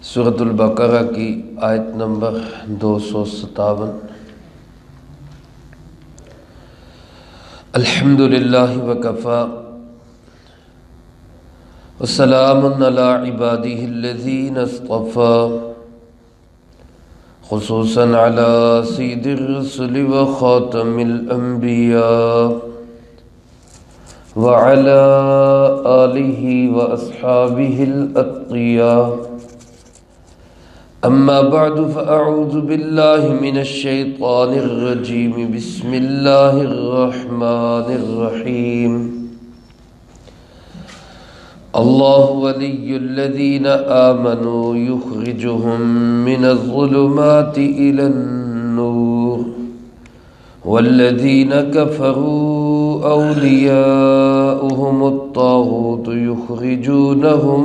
سورۃ البقرہ کی آیت نمبر 257۔ الحمد للہ وکفی وسلام علی عبادہ الذین اصطفی، خصوصا علی سید الرسل وخاتم الانبیاء وعلى آلہ واصحابہ الاتقیاء۔ اما بعد فاعوذ باللہ من الشیطان الرجیم، بسم اللہ الرحمن الرحیم۔ اللہ ولی الذین آمنوا یخرجهم من الظلمات إلى النور، والذین کفروا اولیاؤهم الطاغوت یخرجونهم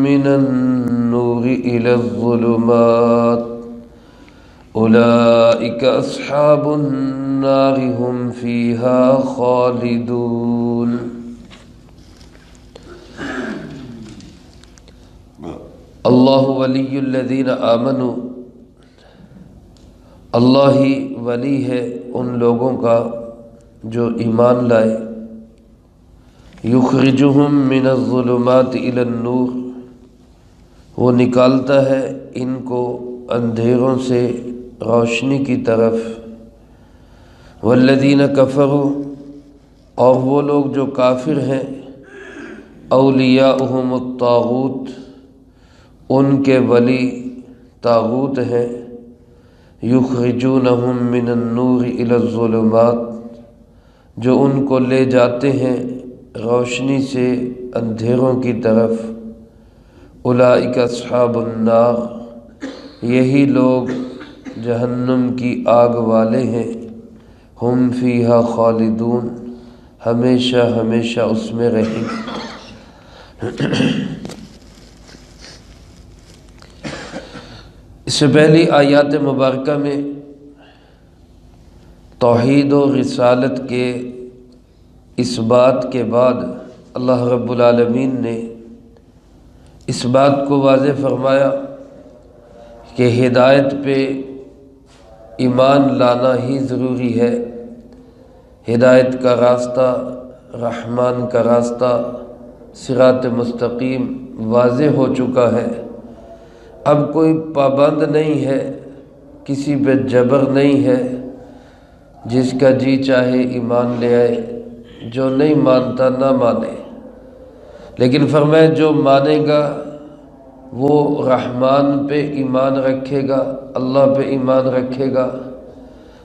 من النور إلى الظلمات، أولئك أصحاب النار هم فيها خالدون۔ اللہ ولی الذین آمنوا، اللہ ہی ولی ہے ان لوگوں کا جو ایمان لائے۔ یخرجہم من الظلمات الی النور، وہ نکالتا ہے ان کو اندھیروں سے روشنی کی طرف۔ والذین کفروا، اور وہ لوگ جو کافر ہیں، اولیاؤہم الطاغوت، ان کے ولی طاغوت ہیں۔ یخرجونہم من النور الی الظلمات، جو ان کو لے جاتے ہیں روشنی سے اندھیروں کی طرف۔ اولئک اصحاب النار، یہی لوگ جہنم کی آگ والے ہیں۔ ہم فیہا خالدون، ہمیشہ ہمیشہ اس میں رہیں گے۔ اس سے پہلی آیات مبارکہ میں توحید و رسالت کے اس بات کے بعد اللہ رب العالمین نے اس بات کو واضح فرمایا کہ ہدایت پہ ایمان لانا ہی ضروری ہے۔ ہدایت کا راستہ، رحمان کا راستہ، صراط مستقیم واضح ہو چکا ہے۔ اب کوئی پابند نہیں ہے، کسی پہ جبر نہیں ہے، جس کا جی چاہے ایمان لے آئے، جو نہیں مانتا نہ مانے۔ لیکن فرمایا جو مانے گا وہ رحمان پہ ایمان رکھے گا، اللہ پہ ایمان رکھے گا۔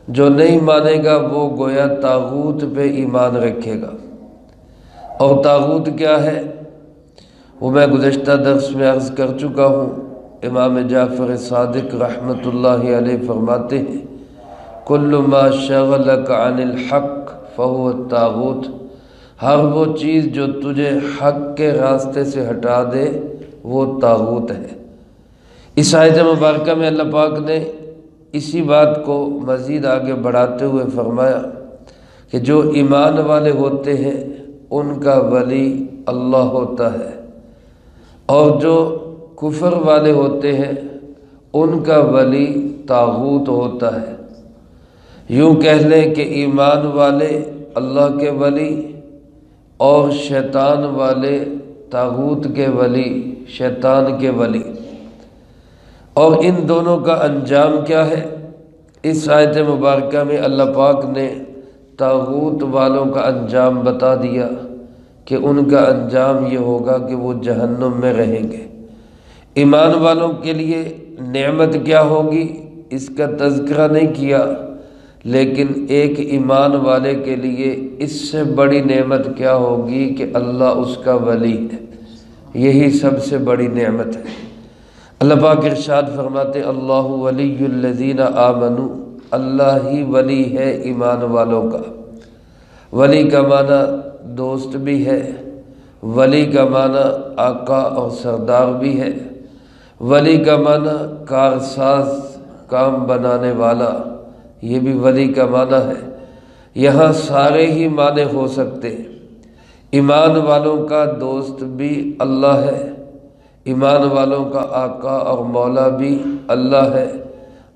جو نہیں مانے گا وہ گویا طاغوت پہ ایمان رکھے گا۔ اور طاغوت کیا ہے وہ میں گزشتہ درس میں عرض کر چکا ہوں۔ امام جعفر صادق رحمۃ اللہ علیہ فرماتے ہیں، کل ما شغلک عن الحق فہو الطاغوت، ہر وہ چیز جو تجھے حق کے راستے سے ہٹا دے وہ طاغوت ہے۔ اس آیت مبارکہ میں اللہ پاک نے اسی بات کو مزید آگے بڑھاتے ہوئے فرمایا کہ جو ایمان والے ہوتے ہیں ان کا ولی اللہ ہوتا ہے، اور جو کفر والے ہوتے ہیں ان کا ولی طاغوت ہوتا ہے۔ یوں کہہ لیں کہ ایمان والے اللہ کے ولی اور شیطان والے طاغوت کے ولی، شیطان کے ولی۔ اور ان دونوں کا انجام کیا ہے؟ اس آیت مبارکہ میں اللہ پاک نے طاغوت والوں کا انجام بتا دیا کہ ان کا انجام یہ ہوگا کہ وہ جہنم میں رہیں گے۔ ایمان والوں کے لیے نعمت کیا ہوگی اس کا تذکرہ نہیں کیا، لیکن ایک ایمان والے کے لیے اس سے بڑی نعمت کیا ہوگی کہ اللہ اس کا ولی ہے۔ یہی سب سے بڑی نعمت ہے۔ اللہ پاک ارشاد فرماتے، اللہ ولی الذین آمنوا، اللہ ہی ولی ہے ایمان والوں کا۔ ولی کا معنی دوست بھی ہے، ولی کا معنی آقا اور سردار بھی ہے، ولی کا معنی کارساز، کام بنانے والا، یہ بھی ولی کا معنی ہے۔ یہاں سارے ہی معنی ہو سکتے ہیں۔ ایمان والوں کا دوست بھی اللہ ہے، ایمان والوں کا آقا اور مولا بھی اللہ ہے،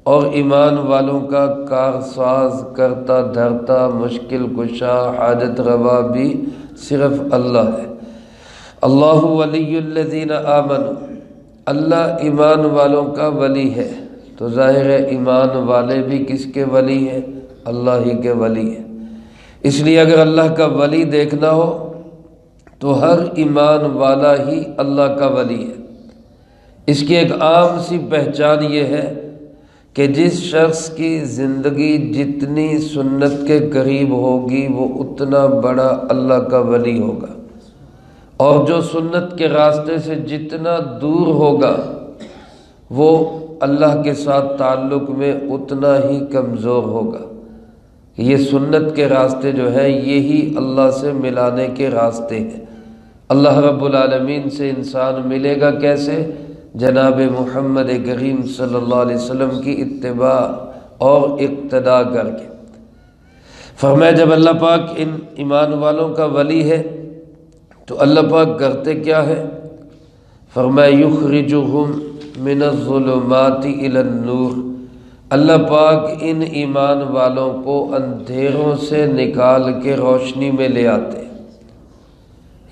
اور ایمان والوں کا کارساز، کرتا دھرتا، مشکل کشا، حاجت روا بھی صرف اللہ ہے۔ اللہ ولی الذین آمنوا، اللہ ایمان والوں کا ولی ہے، تو ظاہر ہے ایمان والے بھی کس کے ولی ہیں؟ اللہ ہی کے ولی ہیں۔ اس لیے اگر اللہ کا ولی دیکھنا ہو تو ہر ایمان والا ہی اللہ کا ولی ہے۔ اس کی ایک عام سی پہچان یہ ہے کہ جس شخص کی زندگی جتنی سنت کے قریب ہوگی وہ اتنا بڑا اللہ کا ولی ہوگا، اور جو سنت کے راستے سے جتنا دور ہوگا وہ اللہ کے ساتھ تعلق میں اتنا ہی کمزور ہوگا۔ یہ سنت کے راستے جو ہیں یہی اللہ سے ملانے کے راستے ہیں۔ اللہ رب العالمین سے انسان ملے گا کیسے؟ جناب محمد کریم صلی اللہ علیہ وسلم کی اتباع اور اقتداء کر کے۔ فرمایا جب اللہ پاک ان ایمان والوں کا ولی ہے تو اللہ پاک کرتے کیا ہے؟ فرمایا یخرجہم من الظلمات الی النور، اللہ پاک ان ایمان والوں کو اندھیروں سے نکال کے روشنی میں لے آتے ہیں۔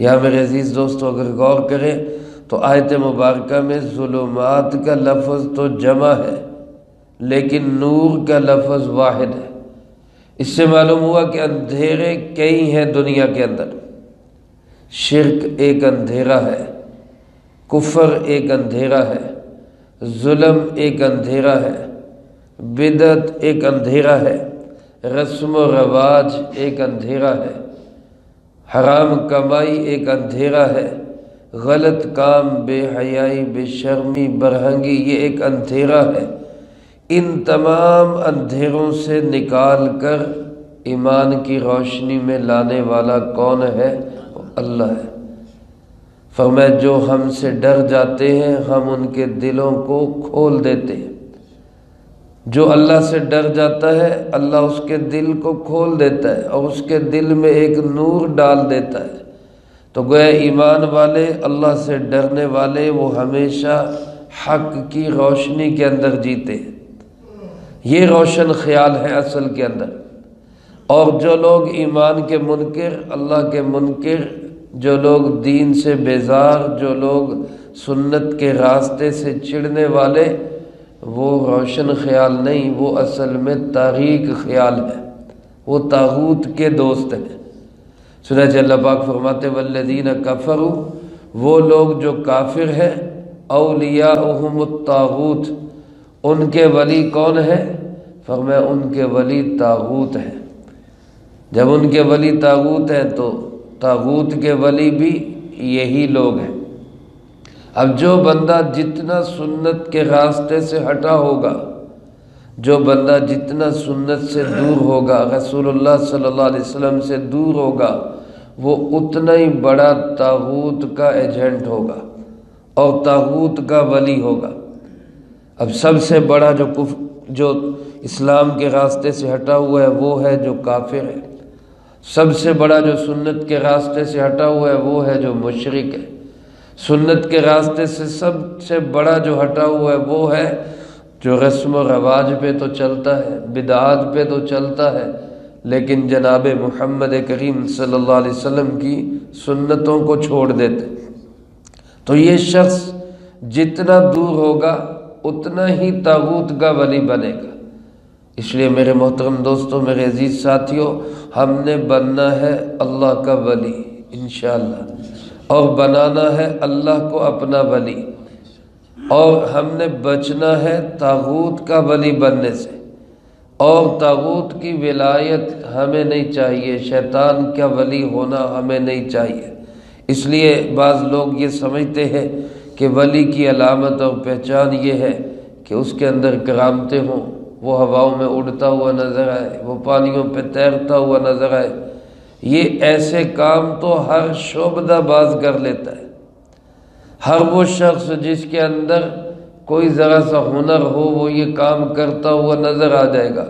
یہاں میرے عزیز دوستو اگر غور کریں تو آیت مبارکہ میں ظلمات کا لفظ تو جمع ہے لیکن نور کا لفظ واحد ہے۔ اس سے معلوم ہوا کہ اندھیرے کئی ہیں دنیا کے اندر۔ شرک ایک اندھیرا ہے، کفر ایک اندھیرا ہے، ظلم ایک اندھیرا ہے، بدعت ایک اندھیرا ہے، رسم و رواج ایک اندھیرا ہے، حرام کمائی ایک اندھیرا ہے، غلط کام، بے حیائی، بے شرمی، برہنگی، یہ ایک اندھیرا ہے۔ ان تمام اندھیروں سے نکال کر ایمان کی روشنی میں لانے والا کون ہے؟ وہ اللہ ہے۔ فرمایا جو ہم سے ڈر جاتے ہیں ہم ان کے دلوں کو کھول دیتے ہیں۔ جو اللہ سے ڈر جاتا ہے اللہ اس کے دل کو کھول دیتا ہے اور اس کے دل میں ایک نور ڈال دیتا ہے۔ تو گویا ایمان والے، اللہ سے ڈرنے والے، وہ ہمیشہ حق کی روشنی کے اندر جیتے ہیں۔ یہ روشن خیال ہے اصل کے اندر۔ اور جو لوگ ایمان کے منکر، اللہ کے منکر، جو لوگ دین سے بیزار، جو لوگ سنت کے راستے سے چڑھنے والے، وہ روشن خیال نہیں، وہ اصل میں تاریک خیال ہے، وہ طاغوت کے دوست ہیں۔ چنانچہ اللہ پاک فرماتے والذین کفروا، وہ لوگ جو کافر ہیں، اولیاؤہم الطاغوت، ان کے ولی کون ہے؟ فرمایا ان کے ولی طاغوت ہیں۔ جب ان کے ولی طاغوت ہیں تو طاغوت کے ولی بھی یہی لوگ ہیں۔ اب جو بندہ جتنا سنت کے راستے سے ہٹا ہوگا، جو بندہ جتنا سنت سے دور ہوگا، رسول اللہ صلی اللہ علیہ وسلم سے دور ہوگا، وہ اتنا ہی بڑا طاغوت کا ایجنٹ ہوگا اور طاغوت کا ولی ہوگا۔ اب سب سے بڑا جو اسلام کے راستے سے ہٹا ہوا ہے وہ ہے جو کافر ہے۔ سب سے بڑا جو سنت کے راستے سے ہٹا ہوا ہے وہ ہے جو مشرک ہے۔ سنت کے راستے سے سب سے بڑا جو ہٹا ہوا ہے وہ ہے جو رسم و رواج پہ تو چلتا ہے، بدعات پہ تو چلتا ہے، لیکن جناب محمد کریم صلی اللہ علیہ وسلم کی سنتوں کو چھوڑ دیتے۔ تو یہ شخص جتنا دور ہوگا اتنا ہی طاغوت کا ولی بنے گا۔ اس لیے میرے محترم دوستوں، میرے عزیز ساتھیوں، ہم نے بننا ہے اللہ کا ولی انشاءاللہ، اور بنانا ہے اللہ کو اپنا ولی، اور ہم نے بچنا ہے طاغوت کا ولی بننے سے، اور طاغوت کی ولایت ہمیں نہیں چاہیے، شیطان کا ولی ہونا ہمیں نہیں چاہیے۔ اس لیے بعض لوگ یہ سمجھتے ہیں کہ ولی کی علامت اور پہچان یہ ہے کہ اس کے اندر کرامتیں ہوں، وہ ہواؤں میں اڑتا ہوا نظر آئے، وہ پانیوں پہ تیرتا ہوا نظر آئے۔ یہ ایسے کام تو ہر شعبدہ باز کر لیتا ہے۔ ہر وہ شخص جس کے اندر کوئی ذرا سا ہنر ہو وہ یہ کام کرتا ہوا نظر آ جائے گا،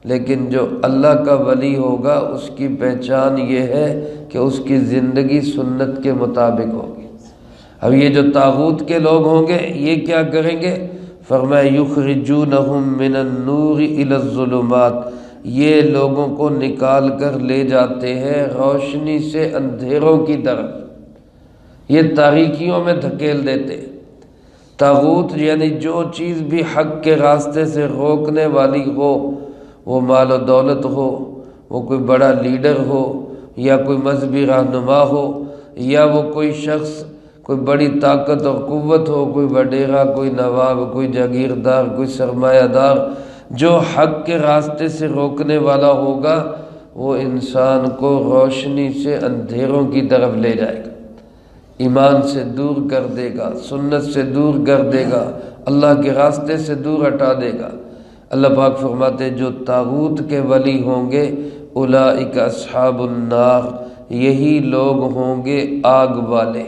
لیکن جو اللہ کا ولی ہوگا اس کی پہچان یہ ہے کہ اس کی زندگی سنت کے مطابق ہوگی۔ اب یہ جو طاغوت کے لوگ ہوں گے یہ کیا کریں گے؟ فرمایا یخرجونہم من النور الی الظلمات، یہ لوگوں کو نکال کر لے جاتے ہیں روشنی سے اندھیروں کی طرف، یہ تاریکیوں میں دھکیل دیتے۔ طاغوت یعنی جو چیز بھی حق کے راستے سے روکنے والی ہو، وہ مال و دولت ہو، وہ کوئی بڑا لیڈر ہو، یا کوئی مذہبی رہنما ہو، یا وہ کوئی شخص کوئی بڑی طاقت اور قوت ہو، کوئی وڈیرا، کوئی نواب، کوئی جاگیردار، کوئی سرمایہ دار، جو حق کے راستے سے روکنے والا ہوگا وہ انسان کو روشنی سے اندھیروں کی طرف لے جائے گا، ایمان سے دور کر دے گا، سنت سے دور کر دے گا، اللہ کے راستے سے دور ہٹا دے گا۔ اللہ پاک فرماتے جو طاغوت کے ولی ہوں گے اولئک اصحاب النار، یہی لوگ ہوں گے آگ والے،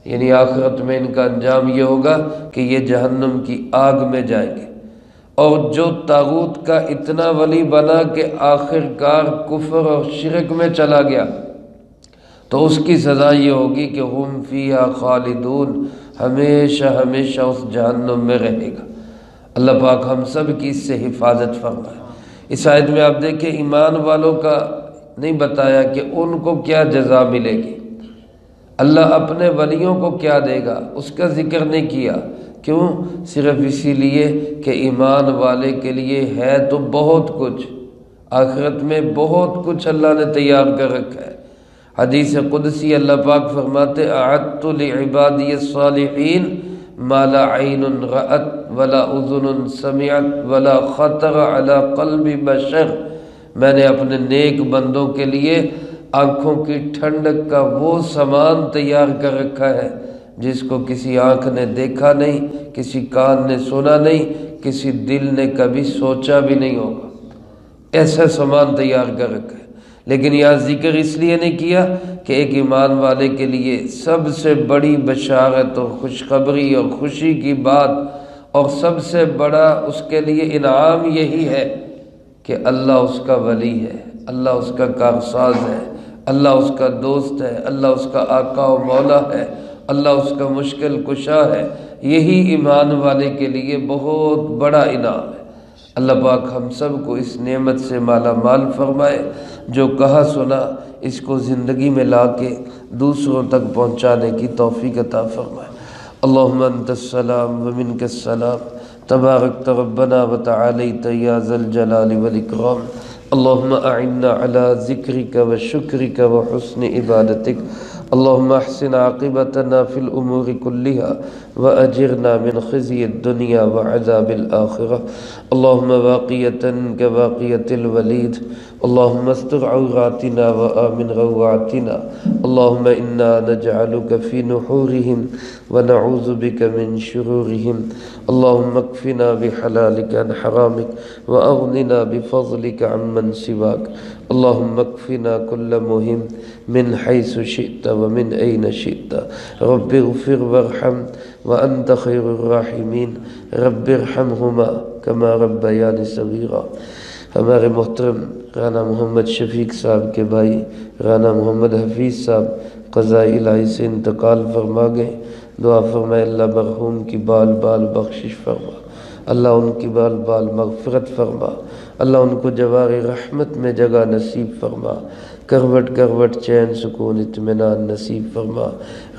یعنی آخرت میں ان کا انجام یہ ہوگا کہ یہ جہنم کی آگ میں جائیں گے۔ اور جو طاغوت کا اتنا ولی بنا کہ آخر کار کفر اور شرک میں چلا گیا تو اس کی سزا یہ ہوگی کہ ہم فیہا خالدون، ہمیشہ ہمیشہ اس جہنم میں رہے گا۔ اللہ پاک ہم سب کی اس سے حفاظت فرمائے۔ اس آیت میں آپ دیکھیں ایمان والوں کا نہیں بتایا کہ ان کو کیا جزا ملے گی، اللہ اپنے ولیوں کو کیا دے گا اس کا ذکر نہیں کیا۔ کیوں؟ صرف اسی لیے کہ ایمان والے کے لیے ہے تو بہت کچھ، آخرت میں بہت کچھ اللہ نے تیار کر رکھا ہے۔ حدیث قدسی اللہ پاک فرماتے اعدت لعبادی الصالحین ما لا عین رأت ولا اذن سمعت ولا خطر علی قلب بشر، میں نے اپنے نیک بندوں کے لیے آنکھوں کی ٹھنڈک کا وہ سامان تیار کر رکھا ہے جس کو کسی آنکھ نے دیکھا نہیں، کسی کان نے سنا نہیں، کسی دل نے کبھی سوچا بھی نہیں ہوگا، ایسا سامان تیار کر رکھا ہے۔ لیکن یہاں ذکر اس لیے نہیں کیا کہ ایک ایمان والے کے لیے سب سے بڑی بشارت اور خوشخبری اور خوشی کی بات اور سب سے بڑا اس کے لیے انعام یہی ہے کہ اللہ اس کا ولی ہے، اللہ اس کا کارساز ہے، اللہ اس کا دوست ہے، اللہ اس کا آقا و مولا ہے، اللہ اس کا مشکل کشا ہے۔ یہی ایمان والے کے لیے بہت بڑا انعام ہے۔ اللہ پاک ہم سب کو اس نعمت سے مالا مال فرمائے، جو کہا سنا اس کو زندگی میں لا کے دوسروں تک پہنچانے کی توفیق عطا فرمائے۔ اللہم انت السلام ومنک السلام، تبارکت ربنا وتعالیت یا ذا الجلال والاکرام۔ اللہم اعنا علی ذکرک وشکرک وحسن عبادتک، اللہم احسن عاقبتنا فی الامور کلہا واجرنا من خزی الدنیا وعذاب الآخرہ، اللہم واقیتا کواقیت الولید، اللہم استر عوراتنا وآمن روعاتنا، اللہم انا نجعلک فی نحورہم ونعوذ بک من شرورہم، اللہم اکفنا بحلالک عن حرامک واغننا بفضلک عمن سواک، اللہم اکفنا کل مہم من حیث شئت ومن این شئت، رب اغفر وارحم وانت خیر الراحمین، رب ارحمہما کما ربیانی صغیرا۔ ہمارے محترم رانا محمد شفیق صاحب کے بھائی رانا محمد حفیظ صاحب قضاء الہی سے انتقال فرما گئے، دعا فرمائے اللہ مرحوم کی بال بال بخشش فرما، اللہ ان کی بال بال مغفرت فرما، اللہ ان کو جوار رحمت میں جگہ نصیب فرما، کروٹ کروٹ چین سکون اطمینان نصیب فرما۔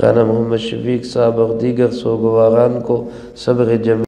رانا محمد شفیق صاحب اور دیگر سوگواران کو صبر جمیل